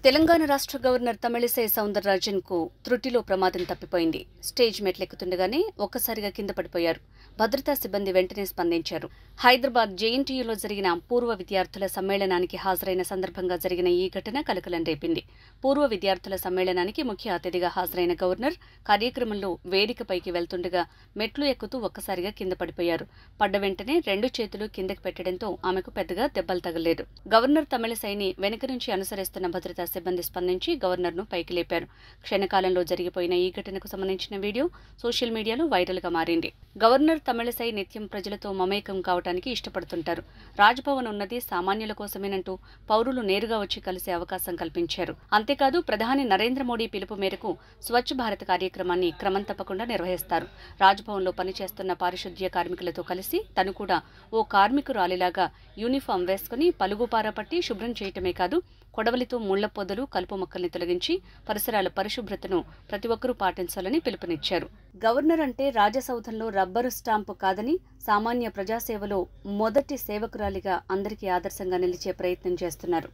తెలంగాణ రాష్ట్ర గవర్నర్ తమిళిసై సౌందరరాజన్కు త్రుటిలో ప్రమాదం తప్పిపోయింది. స్టేజ్ మెట్లెక్కుతుండగానే ఒక్కసారిగా కింద పడిపోయారు. భద్రతా సిబ్బంది వెంటనే స్పందించారు. హైదరాబాద్ జేఎన్టీయూలో జరిగిన పూర్వ విద్యార్థుల సమ్మేళనానికి హాజరైన సందర్భంగా జరిగిన ఈ ఘటన కలకలం రేపింది. పూర్వ విద్యార్థుల సమ్మేళనానికి ముఖ్య అతిథిగా హాజరైన గవర్నర్ కార్యక్రమంలో వేదికపైకి వెళ్తుండగా మెట్లు ఎక్కుతూ ఒక్కసారిగా కింద పడిపోయారు. పడ్డ వెంటనే రెండు చేతులు కిందకి పెట్టడంతో ఆమెకు పెద్దగా దెబ్బలు తగలేదు. గవర్నర్ తమిళిసైని వెనుక నుంచి అనుసరిస్తున్న భద్రతా సిబ్బంది స్పందించి గవర్నర్ను పైకి లేపారు. క్షణకాలంలో జరిగిపోయిన ఈ ఘటనకు సంబంధించిన వీడియో సోషల్ మీడియాలో వైరల్గా మారింది. గవర్నర్ తమిళిసై నిత్యం ప్రజలతో మమేకం కావడానికి ఇష్టపడుతుంటారు. రాజ్భవన్ ఉన్నది సామాన్యుల కోసమేనంటూ పౌరులు నేరుగా వచ్చి కలిసే అవకాశం కల్పించారు. అంతేకాదు ప్రధాని నరేంద్ర మోడీ పిలుపు మేరకు స్వచ్ఛ భారత్ కార్యక్రమాన్ని క్రమం తప్పకుండా నిర్వహిస్తారు. రాజ్భవన్లో పనిచేస్తున్న పారిశుద్ధ్య కార్మికులతో కలిసి తను కూడా ఓ కార్మికురాలిలాగా యూనిఫామ్ వేసుకుని పలుగుపార పట్టి శుభ్రం చేయటమే కాదు, కొడవలితో ముళ్ల పొదలు, కలుపు మొక్కల్ని తొలగించి పరిసరాల పరిశుభ్రతను ప్రతి ఒక్కరూ పాటించాలని పిలుపునిచ్చారు. గవర్నర్ అంటే రాజసౌధంలో రబ్బరు స్టాంపు కాదని సామాన్య ప్రజాసేవలో మొదటి సేవకురాలిగా అందరికీ ఆదర్శంగా నిలిచే ప్రయత్నం చేస్తున్నారు.